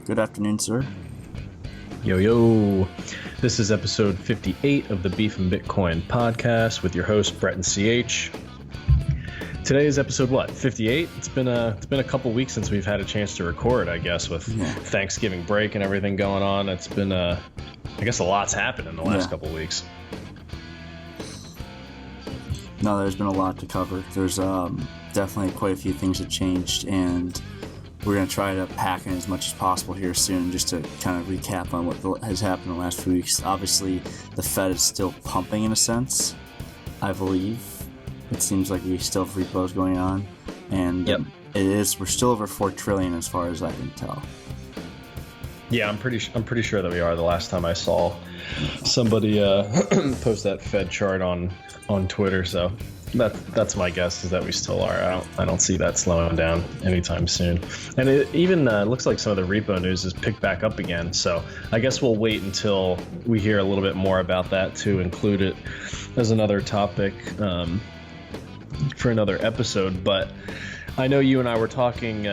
Good afternoon, sir. Yo, yo. This is episode 58 of the Beef and Bitcoin podcast with your host, Brett and CH. Today is episode, 58? It's been a couple weeks since we've had a chance to record, I guess, with Thanksgiving break and everything going on. It's been, I guess a lot's happened in the last couple weeks. No, there's been a lot to cover. There's definitely quite a few things that changed, and we're going to try to pack in as much as possible here soon just to kind of recap on what has happened in the last few weeks. Obviously, the Fed is still pumping in a sense, I believe. It seems like we still have repos going on, and we're still over 4 trillion as far as I can tell. Yeah, I'm pretty sure that we are. The last time I saw somebody post that Fed chart on Twitter, so that's my guess, is that we still are. I don't see that slowing down anytime soon. And it even looks like some of the repo news has picked back up again. So I guess we'll wait until we hear a little bit more about that to include it as another topic for another episode. But I know you and I were talking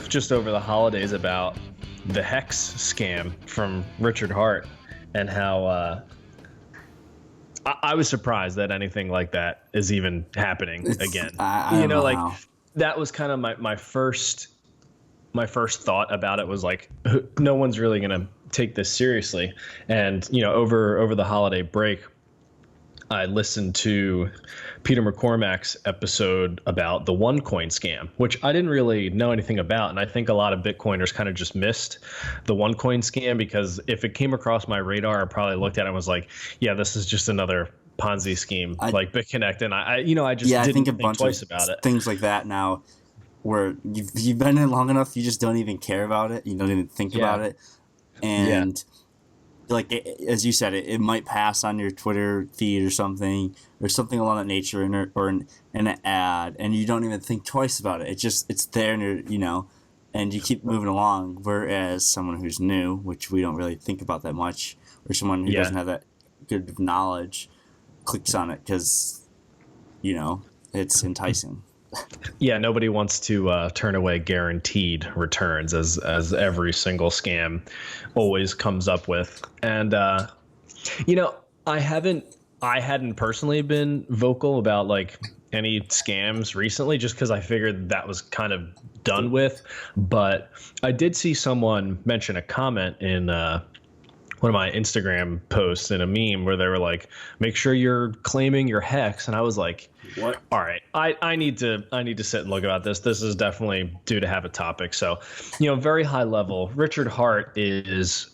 just over the holidays about the HEX scam from Richard Hart, and how I was surprised that anything like that is even happening again. I don't know how. That was kind of my first thought about it, was like, no one's really going to take this seriously. And, over the holiday break, I listened to Peter McCormack's episode about the OneCoin scam, which I didn't really know anything about. And I think a lot of Bitcoiners kind of just missed the OneCoin scam, because if it came across my radar, I probably looked at it and was like, yeah, this is just another Ponzi scheme like BitConnect. And I just didn't think twice about it. Things like that now, where you've been in long enough, you just don't even care about it. You don't even think about it. And like, as you said, it might pass on your Twitter feed or something along that nature, or an ad, and you don't even think twice about it. It's there, and and you keep moving along. Whereas someone who's new, which we don't really think about that much, or someone who doesn't have that good of knowledge, clicks on it because, it's enticing. Yeah, nobody wants to turn away guaranteed returns, as every single scam always comes up with. And I hadn't personally been vocal about like any scams recently, just because I figured that was kind of done with. But I did see someone mention a comment in one of my Instagram posts in a meme where they were like, make sure you're claiming your HEX. And I was like, what? All right, I need to sit and look about this. This is definitely due to have a topic. So, very high level, Richard Hart is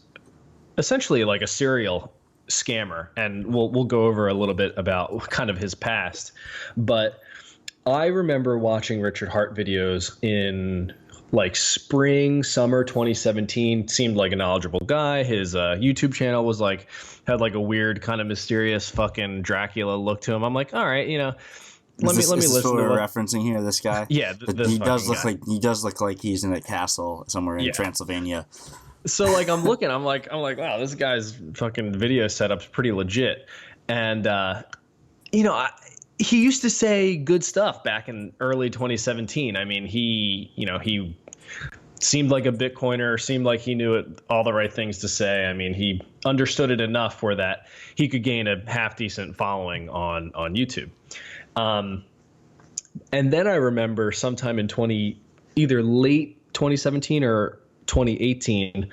essentially like a serial scammer, and we'll go over a little bit about kind of his past. But I remember watching Richard Hart videos in like summer 2017. Seemed like a knowledgeable guy. His YouTube channel was like, had like a weird kind of mysterious fucking Dracula look to him. I'm like, all right, let me listen to what we're referencing here. This guy, he does look like he's in a castle somewhere in Transylvania. So like I'm like, wow, this guy's fucking video setup's pretty legit. And he used to say good stuff back in early 2017. I mean, he seemed like a Bitcoiner, seemed like he knew all the right things to say. I mean, he understood it enough for that he could gain a half decent following on YouTube. And then I remember sometime in either late 2017 or 2018,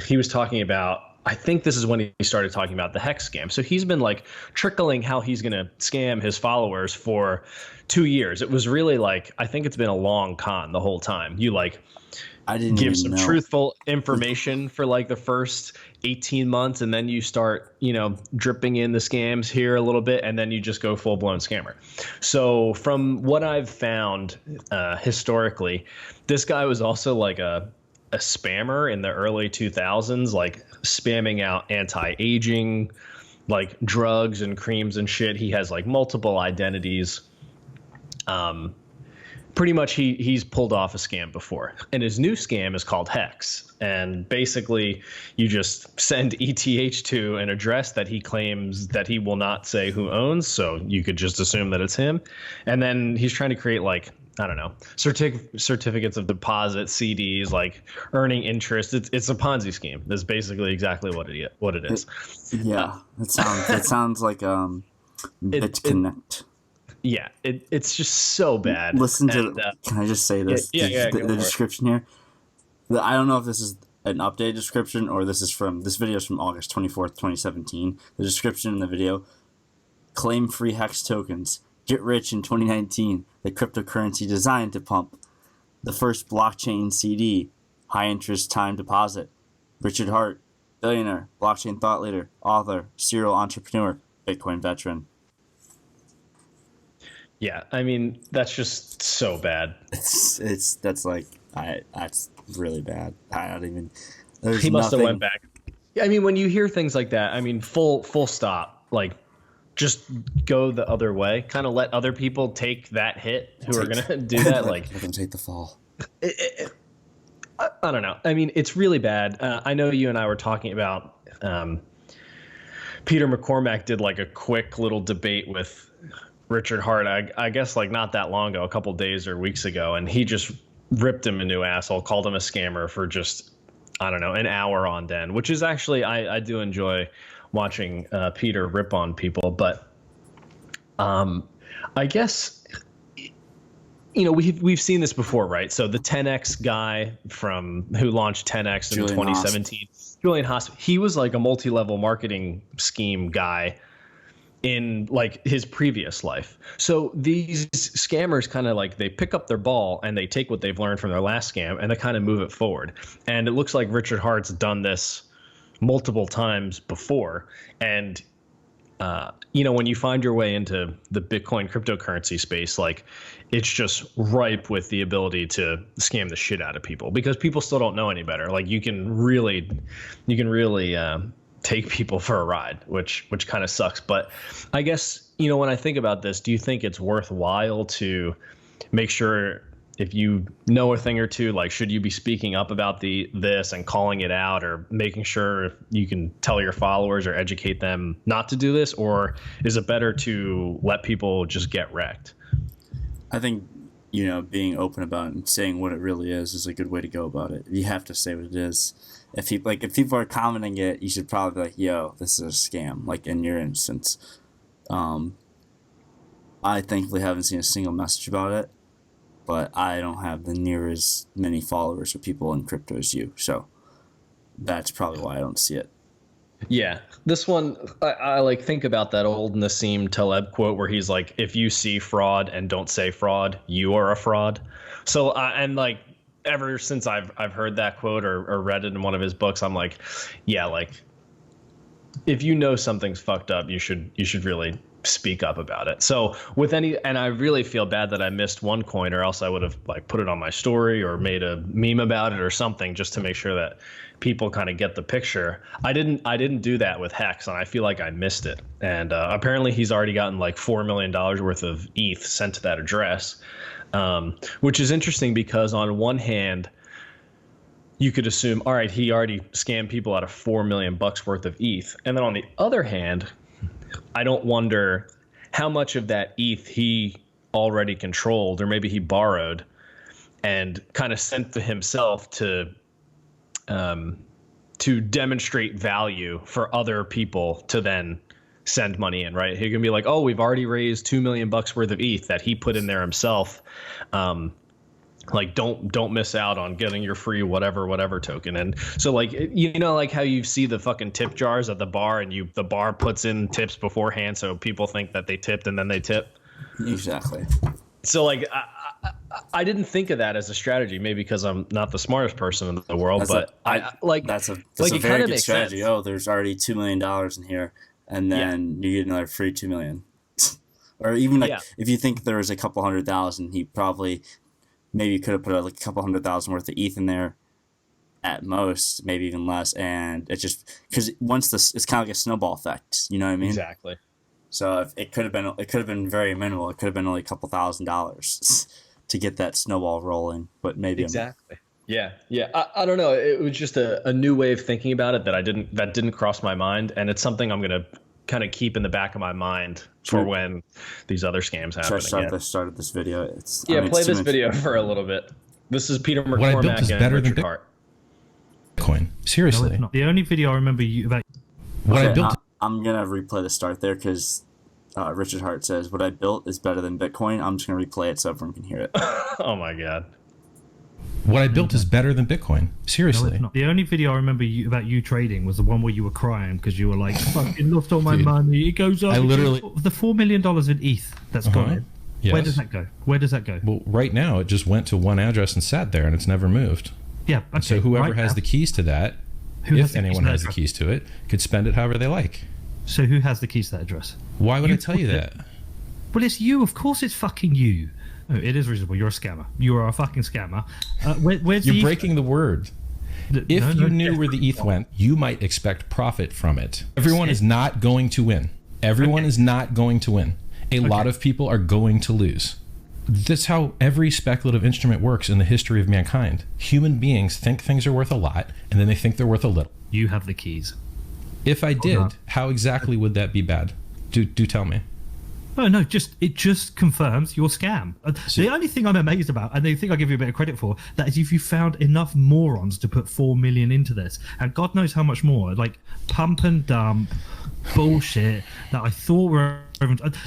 he was talking about, I think this is when he started talking about the HEX scam. So he's been like trickling how he's going to scam his followers for 2 years. It was really like, I think it's been a long con the whole time. You I didn't give some truthful information for like the first 18 months, and then you start, dripping in the scams here a little bit, and then you just go full blown scammer. So from what I've found historically, this guy was also like a spammer in the early 2000s, like spamming out anti-aging, like drugs and creams and shit. He has like multiple identities. Pretty much he's pulled off a scam before, and his new scam is called HEX. And basically you just send ETH to an address that he claims that he will not say who owns. So you could just assume that it's him. And then he's trying to create like I don't know, certificates of deposit, CDs, like earning interest. It's a Ponzi scheme. That's basically exactly what it is. Yeah, that sounds like It BitConnect. yeah, it's just so bad. Listen to. And Can I just say this? go The for it. description here. I don't know if this is an updated description or this video is from August 24th, 2017. The description in the video: claim free HEX tokens. Get rich in 2019. The cryptocurrency designed to pump. The first blockchain CD. High interest time deposit. Richard Hart, billionaire, blockchain thought leader, author, serial entrepreneur, Bitcoin veteran. Yeah, I mean that's just so bad. That's really bad. I don't even. He must have went back. I mean, when you hear things like that, I mean, full stop. Like, just go the other way. Kind of let other people take that hit who are gonna do that. Like, let them take the fall. I don't know. I mean, it's really bad. I know you and I were talking about. Peter McCormack did like a quick little debate with Richard Hart. I guess like not that long ago, a couple days or weeks ago, and he just ripped him a new asshole, called him a scammer for just, I don't know, an hour on end, which is actually, I do enjoy watching Peter rip on people. But I guess, you know, we've seen this before, right? So the 10X guy who launched 10X in 2017, Julian Haas, he was like a multi-level marketing scheme guy in like his previous life. So these scammers kind of like, they pick up their ball and they take what they've learned from their last scam and they kind of move it forward. And it looks like Richard Hart's done this multiple times before. And you know, when you find your way into the Bitcoin cryptocurrency space, like it's just ripe with the ability to scam the shit out of people because people still don't know any better. Like you can really take people for a ride, which kind of sucks. But I guess, you know, when I think about this, do you think it's worthwhile to make sure, if you know a thing or two, like should you be speaking up about this and calling it out, or making sure you can tell your followers or educate them not to do this, or is it better to let people just get wrecked? I think, you know, being open about it and saying what it really is a good way to go about it. You have to say what it is. If people are commenting it, you should probably be like, "Yo, this is a scam." Like in your instance, I thankfully haven't seen a single message about it, but I don't have the near as many followers or people in crypto as you, so that's probably why I don't see it. Yeah, this one, I like think about that old Nassim Taleb quote where he's like, "If you see fraud and don't say fraud, you are a fraud." So and like ever since I've heard that quote or read it in one of his books, I'm like, yeah, like if you know something's fucked up, you should really speak up about it. So and I really feel bad that I missed one coin, or else I would have like put it on my story or made a meme about it or something, just to make sure that people kind of get the picture. I didn't do that with HEX, and I feel like I missed it. And apparently he's already gotten like $4 million worth of ETH sent to that address, which is interesting because on one hand, you could assume, all right, he already scammed people out of $4 million worth of ETH. And then on the other hand, I don't wonder how much of that ETH he already controlled, or maybe he borrowed and kind of sent to himself to demonstrate value for other people to then send money in, right? He can be like, oh, we've already raised $2 million worth of ETH that he put in there himself. Like don't miss out on getting your free whatever token. And so like, you know, like how you see the fucking tip jars at the bar, and the bar puts in tips beforehand so people think that they tipped and then they tip. Exactly. So like I didn't think of that as a strategy, maybe because I'm not the smartest person in the world, that's a very good strategy. Sense. Oh, there's already $2 million in here, and then you get another free $2 million. Or even like if you think there was a couple 100,000, he probably maybe could have put like a couple 100,000 worth of ETH in there at most, maybe even less. And it's just because it's kind of like a snowball effect. You know what I mean? Exactly. So if it could have been very minimal. It could have been only a couple $1,000s to get that snowball rolling. But maybe exactly. Yeah. I don't know. It was just a new way of thinking about it that didn't cross my mind, and it's something I'm gonna kind of keep in the back of my mind for when these other scams happen again. Started this video. Play this video for a little bit. This is Peter McCormack what I built is better Richard than Hart. Bitcoin. Seriously. No, the only video I remember about what I built. I'm gonna replay the start there because Richard Hart says what I built is better than Bitcoin. I'm just gonna replay it so everyone can hear it. Oh my god. What I built is better than Bitcoin. Seriously. No, the only video I remember about you trading was the one where you were crying because you were like, "Fucking lost all my money. It goes up." I literally the $4 million in ETH that's gone. Yes. Where does that go? Where does that go? Well, right now it just went to one address and sat there, and it's never moved. Yeah. Okay, So whoever right has now, the keys to that, if anyone has the keys to it, could spend it however they like. So who has the keys to that address? Why would I tell you that? Well, it's you. Of course, it's fucking you. No, it is reasonable. You're a scammer. You are a fucking scammer. Where's You're the breaking the word. If you knew where the ETH went, you might expect profit from it. Everyone is not going to win. Everyone is not going to win. A lot of people are going to lose. That's how every speculative instrument works in the history of mankind. Human beings think things are worth a lot, and then they think they're worth a little. You have the keys. If I did, how exactly would that be bad? Do tell me. No, it just confirms your scam. The only thing I'm amazed about, and the thing I give you a bit of credit for, that is if you found enough morons to put 4 million into this, and God knows how much more, like pump and dump bullshit that I thought were.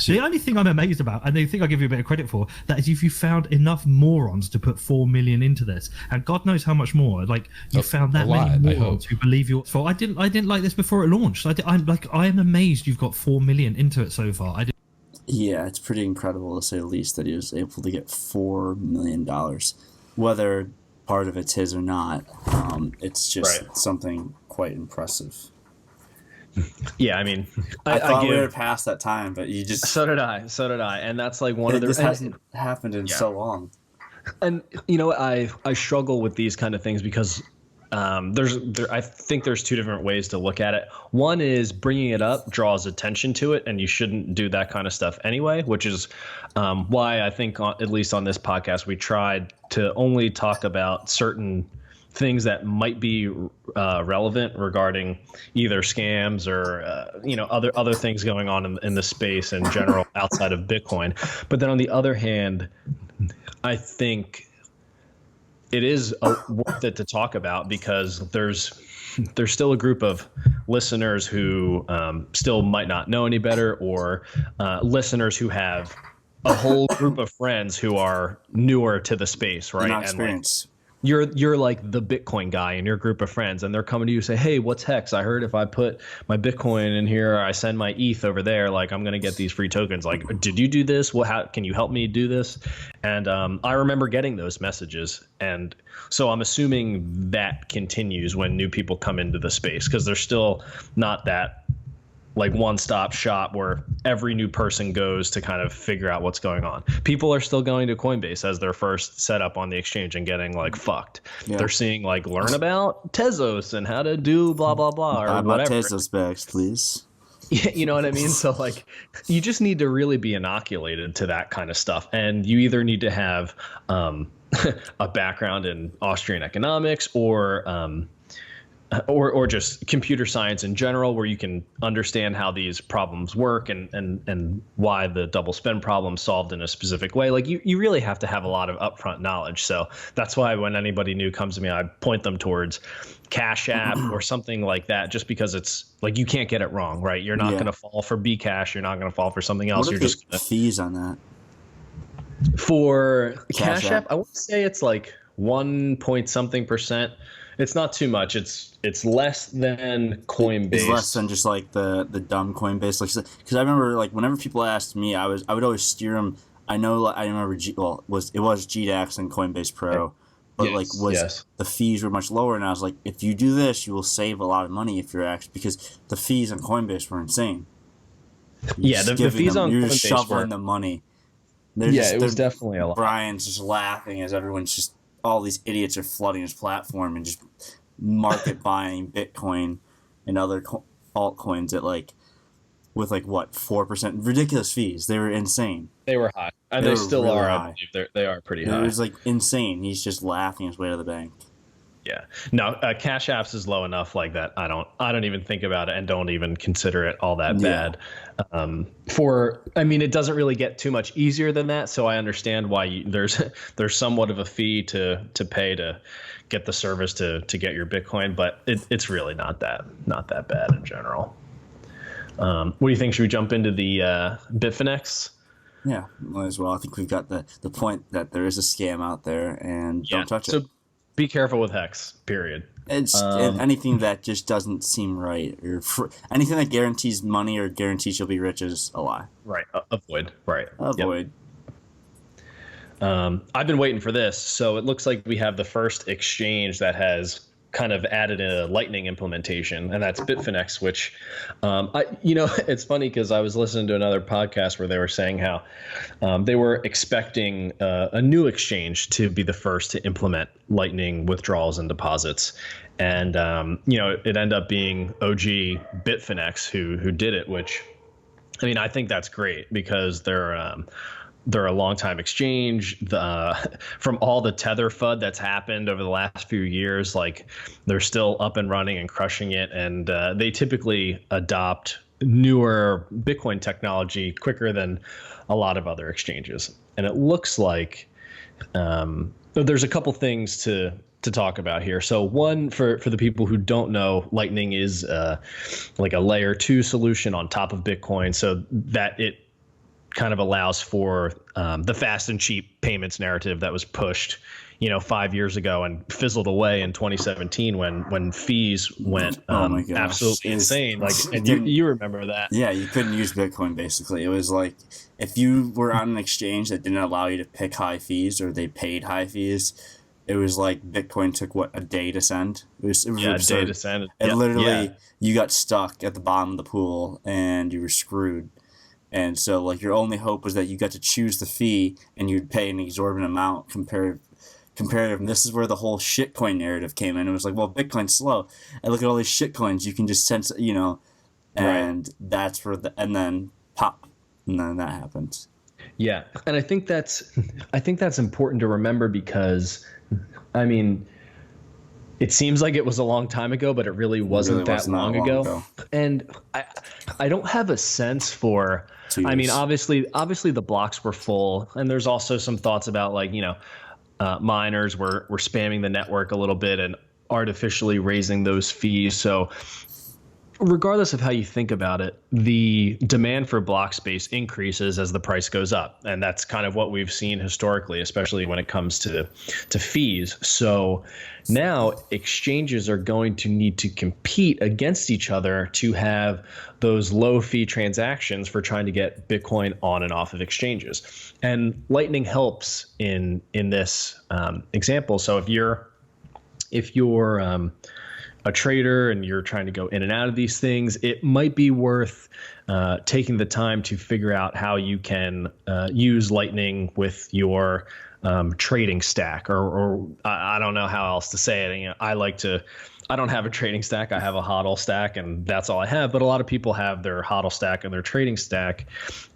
The only thing I'm amazed about, and the thing I give you a bit of credit for, that is if you found enough morons to put 4 million into this, and God knows how much more, like you found that many morons who believe your fault. I didn't like this before it launched. I am amazed you've got 4 million into it so far. Yeah, it's pretty incredible to say the least that he was able to get $4 million. Whether part of it's his or not, it's just something quite impressive. Yeah, I mean, I thought we were past that time, but you just... So did I, and that's like one of the... This hasn't happened in so long. And, you know, I struggle with these kind of things because I think there's two different ways to look at it. One is bringing it up draws attention to it, and you shouldn't do that kind of stuff anyway, which is why I think, at least on this podcast, we tried to only talk about certain things that might be relevant regarding either scams or other things going on in the space in general outside of Bitcoin. But then on the other hand, I think it is worth it to talk about because there's still a group of listeners who still might not know any better, or listeners who have a whole group of friends who are newer to the space, right? Not experienced. You're like the Bitcoin guy in your group of friends, and they're coming to you and say, "Hey, what's HEX? I heard if I put my Bitcoin in here, I send my ETH over there, like I'm gonna get these free tokens. Like, did you do this? Well, how can you help me do this?" And I remember getting those messages, and so I'm assuming that continues when new people come into the space because there's still not that like one-stop shop where every new person goes to kind of figure out what's going on. People are still going to Coinbase as their first setup on the exchange and getting like fucked. Yeah. They're seeing like learn about Tezos and how to do blah blah blah or whatever. Tezos bags, please. Yeah, you know what I mean? So like you just need to really be inoculated to that kind of stuff, and you either need to have a background in Austrian economics or just computer science in general, where you can understand how these problems work and why the double spend problem solved in a specific way. Like you really have to have a lot of upfront knowledge. So that's why when anybody new comes to me, I point them towards Cash App or something like that, just because it's like you can't get it wrong, right? You're not going to fall for Bcash. You're not going to fall for something else. What are the fees on that? For Cash App, I would say it's like 1 point something %. It's not too much. It's less than Coinbase. It's less than just like the dumb Coinbase. Like, because I remember like whenever people asked me, I would always steer them. I know I remember it was GDAX and Coinbase Pro, but the fees were much lower, and I was like, if you do this, you will save a lot of money if you're actually, because the fees on Coinbase were insane. The fees on You're Coinbase just shoveling the money. It was definitely a lot. Brian's just laughing as everyone's just. All these idiots are flooding his platform and just market buying Bitcoin and other altcoins at with 4% ridiculous fees. They were insane. They were high, and they still really are. I believe they are pretty high. It was like insane. He's just laughing his way to the bank. Yeah. No, Cash Apps is low enough like that. I don't even think about it and don't even consider it all that bad. It doesn't really get too much easier than that. So I understand why there's somewhat of a fee to pay to get the service to get your Bitcoin, but it's really not that bad in general. What do you think? Should we jump into the Bitfinex? Yeah, might as well. I think we've got the point that there is a scam out there, and don't touch it. Be careful with HEX, period. It's anything that just doesn't seem right, or anything that guarantees money or guarantees you'll be rich is a lie. Right. Avoid. Right. Avoid. Yep. I've been waiting for this. So it looks like we have the first exchange that has kind of added a Lightning implementation, and that's Bitfinex, which, it's funny because I was listening to another podcast where they were saying how they were expecting a new exchange to be the first to implement Lightning withdrawals and deposits. And, it ended up being OG Bitfinex who did it, which, I think that's great because they're a long-time exchange. From all the Tether FUD that's happened over the last few years, like they're still up and running and crushing it. And they typically adopt newer Bitcoin technology quicker than a lot of other exchanges. And it looks like there's a couple things to talk about here. So one, for the people who don't know, Lightning is like a layer 2 solution on top of Bitcoin, so that it kind of allows for the fast and cheap payments narrative that was pushed, 5 years ago and fizzled away in 2017 when fees went absolutely insane. Like, and you remember that? Yeah, you couldn't use Bitcoin basically. It was like if you were on an exchange that didn't allow you to pick high fees or they paid high fees, it was like Bitcoin took a day to send. It was absurd. A day to send. And literally, you got stuck at the bottom of the pool and you were screwed. And so, like, your only hope was that you got to choose the fee and you'd pay an exorbitant amount comparative. And this is where the whole shitcoin narrative came in. It was like, well, Bitcoin's slow. And look at all these shitcoins. You can just send, and right. That's where and then pop, and then that happens. Yeah, and I think that's important to remember because, it seems like it was a long time ago, but it really wasn't that long ago. And I don't have a sense for. Obviously the blocks were full, and there's also some thoughts about miners were spamming the network a little bit and artificially raising those fees. So regardless of how you think about it, the demand for block space increases as the price goes up. And that's kind of what we've seen historically, especially when it comes to fees. So now exchanges are going to need to compete against each other to have those low fee transactions for trying to get Bitcoin on and off of exchanges. And Lightning helps in this example. So if you're a trader and you're trying to go in and out of these things, it might be worth taking the time to figure out how you can use Lightning with your trading stack, or I don't know how else to say it. I don't have a trading stack. I have a HODL stack, and that's all I have. But a lot of people have their HODL stack and their trading stack,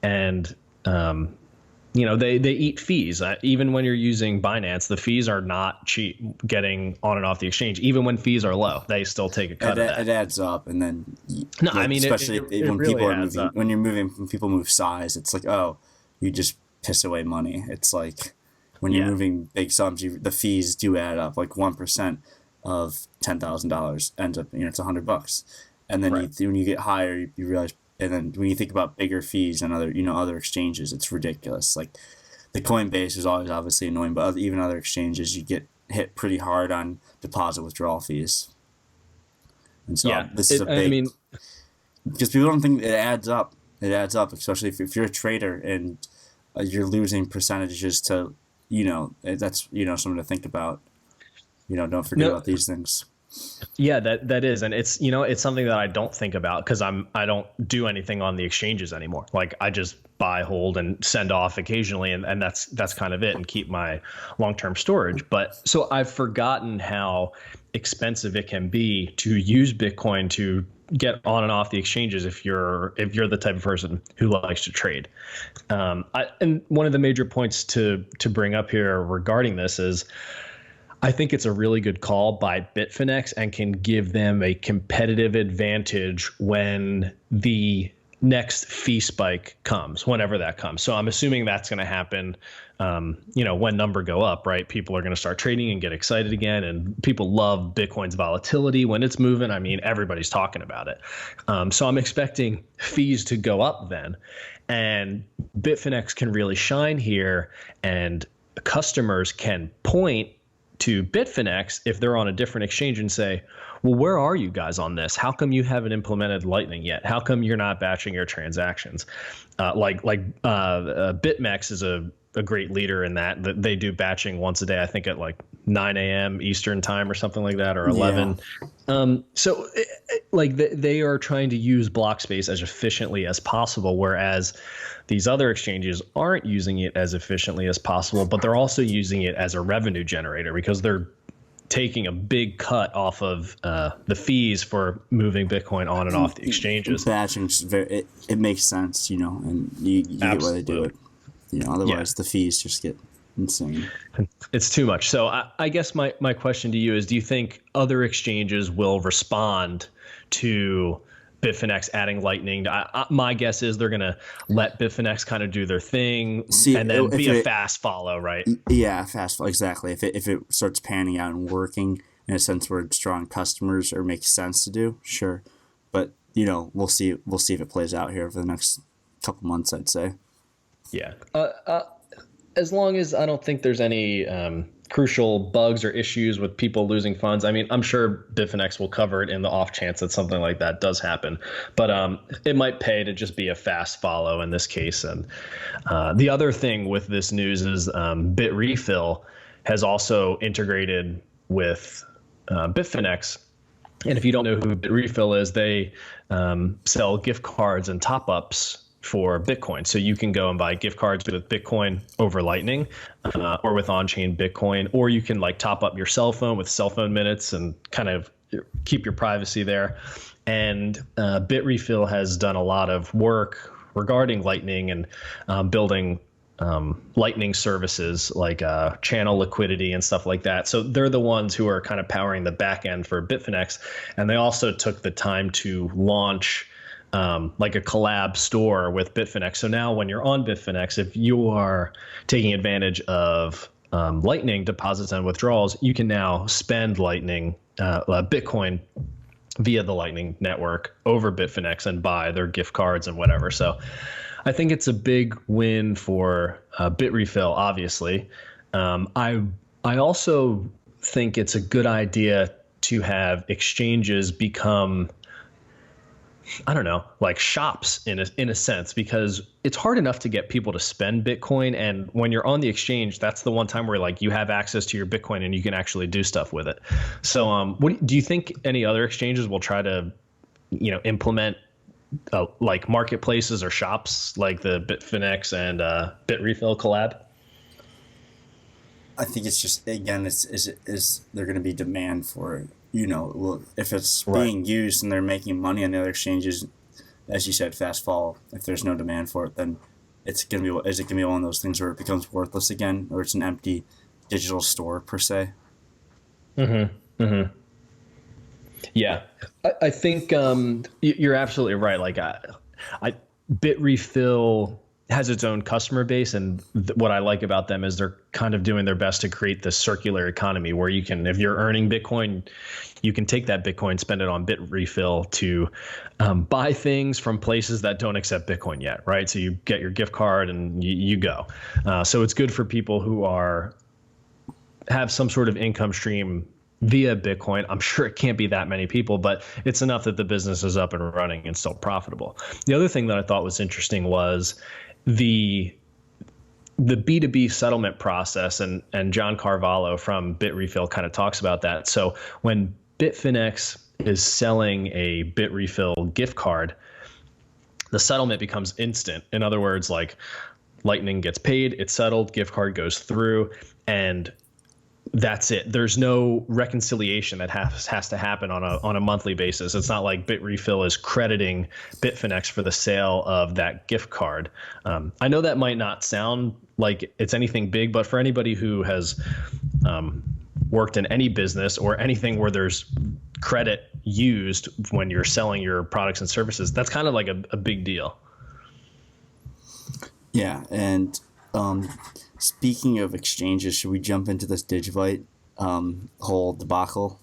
and they eat fees. Even when you're using Binance, the fees are not cheap getting on and off the exchange. Even when fees are low, they still take a cut of that. It adds up, and then especially when really people are moving, up. When people move size, it's like, oh, you just piss away money. It's like when you're moving big sums, the fees do add up. Like 1% of $10,000 ends up, it's $100, and then when you get higher, you realize. And then when you think about bigger fees and other exchanges, it's ridiculous. Like the Coinbase is always obviously annoying, but even other exchanges, you get hit pretty hard on deposit withdrawal fees. And so this is a big, because people don't think it adds up. It adds up, especially if you're a trader and you're losing percentages to, that's, something to think about. Don't forget about these things. Yeah, that is. And it's, it's something that I don't think about because I don't do anything on the exchanges anymore. Like I just buy, hold, and send off occasionally. And that's kind of it, and keep my long-term storage. But so I've forgotten how expensive it can be to use Bitcoin to get on and off the exchanges if you're the type of person who likes to trade. And one of the major points to bring up here regarding this is, I think it's a really good call by Bitfinex and can give them a competitive advantage when the next fee spike comes, whenever that comes. So I'm assuming that's going to happen, when number go up, right? People are going to start trading and get excited again. And people love Bitcoin's volatility when it's moving. I mean, everybody's talking about it. So I'm expecting fees to go up then. And Bitfinex can really shine here, and customers can point to Bitfinex if they're on a different exchange and say, well, where are you guys on this? How come you haven't implemented Lightning yet? How come you're not batching your transactions? BitMEX is a great leader in that. They do batching once a day, I think at like 9 a.m. Eastern time or something like that, or 11. Yeah. They are trying to use block space as efficiently as possible, whereas these other exchanges aren't using it as efficiently as possible, but they're also using it as a revenue generator because they're taking a big cut off of the fees for moving Bitcoin on and off the exchanges. Batching, it makes sense, and you get why they do it. Otherwise the fees just get insane. It's too much. So I guess my question to you is, do you think other exchanges will respond to Bitfinex adding Lightning? My guess is they're going to let Bitfinex kind of do their thing and then be a fast follow, right? Yeah, fast follow, exactly. If it starts panning out and working in a sense where it's drawing customers or makes sense to do, sure. But, we'll see if it plays out here for the next couple months, I'd say. Yeah. As long as I don't think there's any crucial bugs or issues with people losing funds. I mean, I'm sure Bitfinex will cover it in the off chance that something like that does happen. But it might pay to just be a fast follow in this case. And the other thing with this news is Bitrefil has also integrated with Bitfinex. And if you don't know who Bitrefil is, they sell gift cards and top-ups for Bitcoin. So you can go and buy gift cards with Bitcoin over Lightning or with on-chain Bitcoin, or you can top up your cell phone with cell phone minutes and kind of keep your privacy there. And Bitrefil has done a lot of work regarding Lightning and building Lightning services like channel liquidity and stuff like that. So they're the ones who are kind of powering the back end for Bitfinex. And they also took the time to launch like a collab store with Bitfinex. So now when you're on Bitfinex, if you are taking advantage of Lightning deposits and withdrawals, you can now spend Lightning, Bitcoin via the Lightning network over Bitfinex and buy their gift cards and whatever. So I think it's a big win for Bitrefil, obviously. I also think it's a good idea to have exchanges become, I don't know, like shops in a sense, because it's hard enough to get people to spend Bitcoin. And when you're on the exchange, that's the one time where you have access to your Bitcoin and you can actually do stuff with it. So what do you think any other exchanges will try to, implement like marketplaces or shops like the Bitfinex and Bitrefil collab? I think it's just, again, is there going to be demand for it? If it's being used and they're making money on the other exchanges, as you said, fast fall. If there's no demand for it, then is it gonna be one of those things where it becomes worthless again, or it's an empty digital store per se? Yeah, I think you're absolutely right. Bitrefil has its own customer base, and what I like about them is they're kind of doing their best to create this circular economy where you can, if you're earning Bitcoin, you can take that Bitcoin, spend it on Bitrefil to buy things from places that don't accept Bitcoin yet, right? So you get your gift card and you go. So it's good for people who have some sort of income stream via Bitcoin. I'm sure it can't be that many people, but it's enough that the business is up and running and still profitable. The other thing that I thought was interesting was the B2B settlement process, and John Carvalho from Bitrefil kind of talks about that. So when Bitfinex is selling a Bitrefil gift card, the settlement becomes instant. In other words, Lightning gets paid, it's settled, gift card goes through, and that's it. There's no reconciliation that has to happen on a monthly basis. It's not like Bitrefil is crediting Bitfinex for the sale of that gift card. I know that might not sound like it's anything big, but for anybody who has worked in any business or anything where there's credit used when you're selling your products and services, that's kind of like a big deal. Yeah, and speaking of exchanges, should we jump into this Digitbyte whole debacle?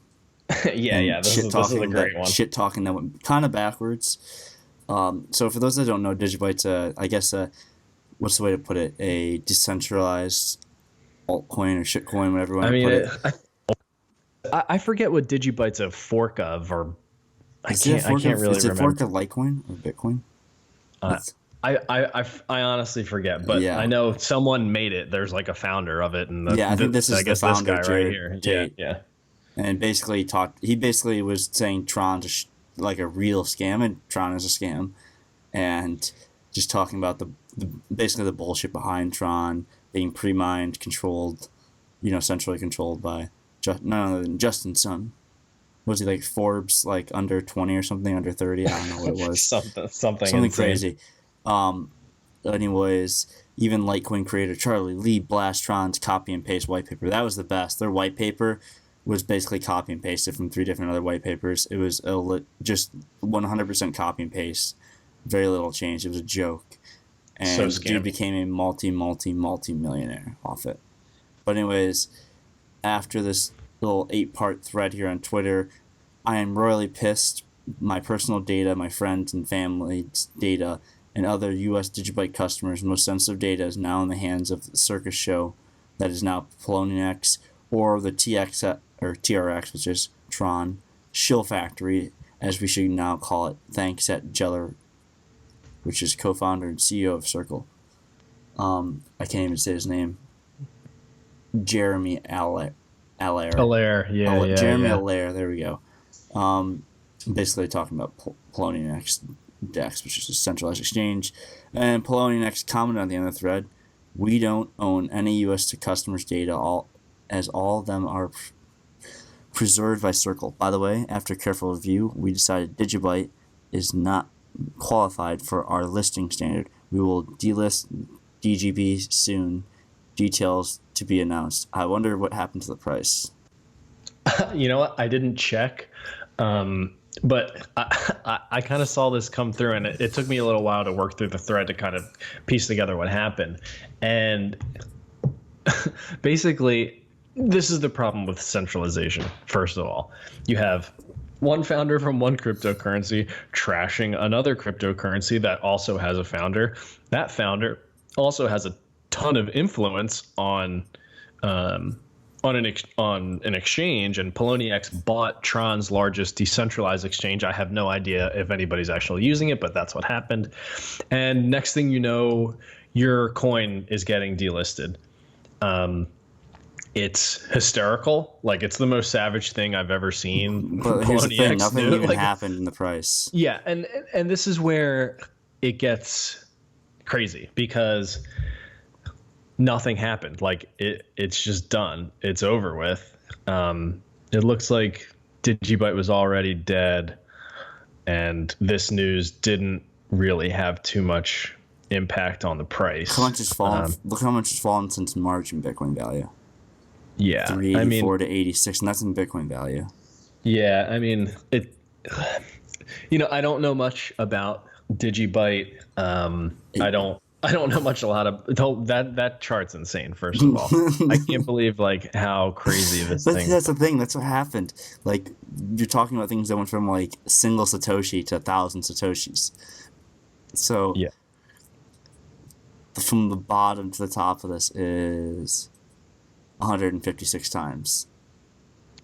Yeah, this is a great one. Shit talking that went kind of backwards. So for those that don't know, Digitbyte's I guess what's the way to put it? A decentralized altcoin or shitcoin, whatever you want to put it. I forget what Digitbyte's a fork of, or I can't really remember. Is it a fork of Litecoin or Bitcoin? I honestly forget, but I know someone made it. There's like a founder of it, and I think this is the founder, this guy right here. Tate. Yeah. And basically he basically was saying Tron's like a real scam, and Tron is a scam, and just talking about the basically the bullshit behind Tron being pre-mined, controlled, centrally controlled by none other than Justin Sun. Was he like Forbes, like under 20 or something, under 30? I don't know what it was. something crazy. Anyways, even Litecoin creator Charlie Lee blast Tron's copy and paste white paper. That was the best. Their white paper was basically copy and pasted from 3 different other white papers. It was just 100% copy and paste. Very little change. It was a joke. And the dude became a multi-millionaire off it. But anyways, after this little 8-part thread here on Twitter, I am royally pissed. My personal data, my friends and family's data, and other U.S. Digitbyte customers' most sensitive data is now in the hands of the circus show that is now Poloniex, or the TX or TRX, which is Tron, shill factory, as we should now call it, thanks at Jeller, which is co-founder and CEO of Circle. I can't even say his name. Jeremy Allaire. Jeremy Allaire, there we go. Basically talking about Poloniex DEX, which is a centralized exchange. And Poloniex commented on the end of the thread, "We don't own any U.S. to customers' data, all of them are preserved by Circle. By the way, after careful review, we decided Digitbyte is not qualified for our listing standard. We will delist DGB soon. Details to be announced. I wonder what happened to the price." You know what? I didn't check, but I kind of saw this come through, and it took me a little while to work through the thread to kind of piece together what happened. And basically, this is the problem with centralization. First of all, you have one founder from one cryptocurrency trashing another cryptocurrency that also has a founder. That founder also has a ton of influence on an exchange, and Poloniex bought Tron's largest decentralized exchange. I have no idea if anybody's actually using it, but that's what happened. And next thing you know, your coin is getting delisted. It's hysterical. Like, it's the most savage thing I've ever seen. But here's the thing, nothing even happened in the price. Yeah, and this is where it gets crazy, because nothing happened. Like, it's just done. It's over with. It looks like Digitbyte was already dead, and this news didn't really have too much impact on the price. How much has fallen? Look how much has fallen since March in Bitcoin value. Yeah, 384 to 86, and that's in Bitcoin value. Yeah, I mean, it. I don't know much about Digitbyte. I don't know much that chart's insane. First of all, I can't believe how crazy this thing. That's the thing. That's what happened. Like, you're talking about things that went from like single Satoshi to 1,000 Satoshis. So yeah, from the bottom to the top of this is 156 times.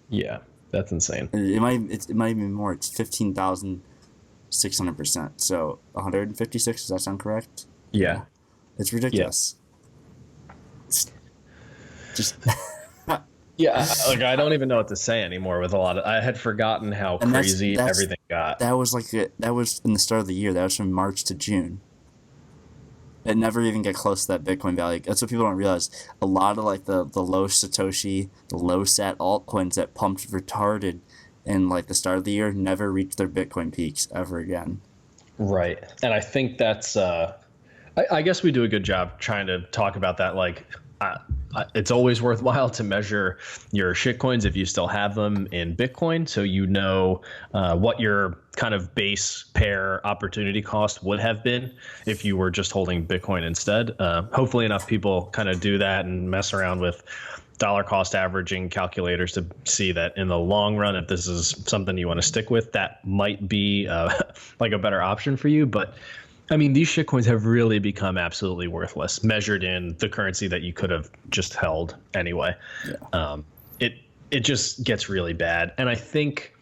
Yeah, that's insane. It might be more. It's 15,600%. So 156. Does that sound correct? Yeah. It's ridiculous. Yeah. Just yeah, I don't even know what to say anymore with a lot of. I had forgotten how crazy everything got. That was that was in the start of the year. That was from March to June. It never even get close to that Bitcoin value. That's what people don't realize. A lot of the low Satoshi, the low sat altcoins that pumped retarded in the start of the year never reached their Bitcoin peaks ever again. Right, and I think that's. I guess we do a good job trying to talk about that. it's always worthwhile to measure your shitcoins if you still have them in Bitcoin, so you know what your kind of base pair opportunity cost would have been if you were just holding Bitcoin instead. Hopefully enough people kind of do that and mess around with dollar cost averaging calculators to see that in the long run, if this is something you want to stick with, that might be like a better option for you. But I mean, these shitcoins have really become absolutely worthless, measured in the currency that you could have just held anyway. Yeah. It just gets really bad. And I think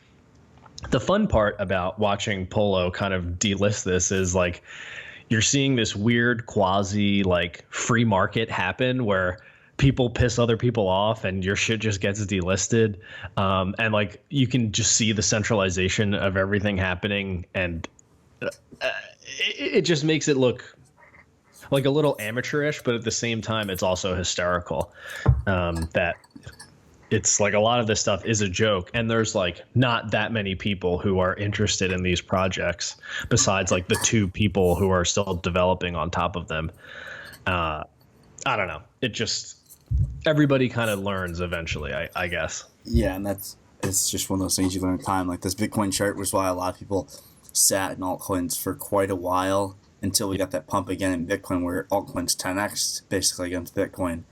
the fun part about watching Polo kind of delist this is like you're seeing this weird quasi like free market happen where people piss other people off and your shit just gets delisted. And like you can just see the centralization of everything happening, and it just makes it look like a little amateurish, but at the same time it's also hysterical. That it's like a lot of this stuff is a joke, and there's like not that many people who are interested in these projects besides like the 2 people who are still developing on top of them. I don't know. It just, everybody kind of learns eventually, I guess. Yeah, and it's just one of those things you learn in time. Like this Bitcoin chart was why a lot of people sat in altcoins for quite a while until we got that pump again in Bitcoin where altcoins 10x basically against Bitcoin.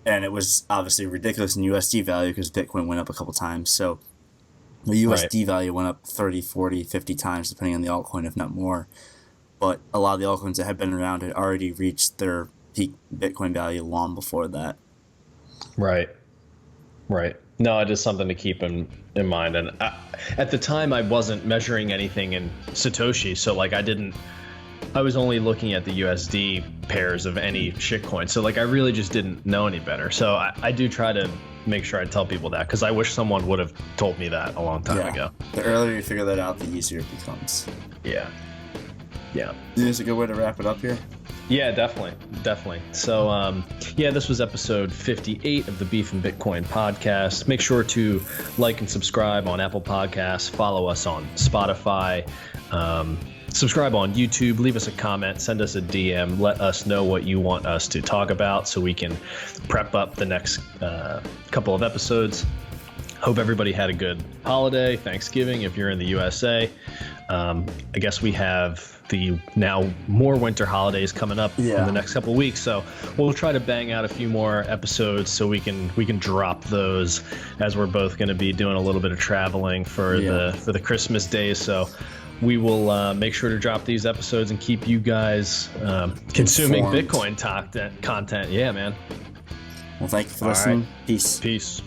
And it was obviously ridiculous in USD value because Bitcoin went up a couple times. So the USD value went up 30, 40, 50 times depending on the altcoin, if not more. But a lot of the altcoins that had been around had already reached their peak Bitcoin value long before that. Right. No, it is something to keep in mind. And at the time, I wasn't measuring anything in Satoshi, so like I was only looking at the USD pairs of any shitcoin. So like I really just didn't know any better. So I do try to make sure I tell people that, because I wish someone would have told me that a long time ago. The earlier you figure that out, the easier it becomes. Yeah. Is a good way to wrap it up here? Yeah, definitely. So, this was episode 58 of the Beef and Bitcoin podcast. Make sure to like and subscribe on Apple Podcasts. Follow us on Spotify. Subscribe on YouTube. Leave us a comment. Send us a DM. Let us know what you want us to talk about so we can prep up the next couple of episodes. Hope everybody had a good holiday, Thanksgiving, if you're in the USA. I guess we have the now more winter holidays coming up in the next couple of weeks, so we'll try to bang out a few more episodes so we can drop those, as we're both going to be doing a little bit of traveling for the Christmas days. So we will make sure to drop these episodes and keep you guys consuming Bitcoin content. Yeah, man. Well, thank you for listening. Right. Peace.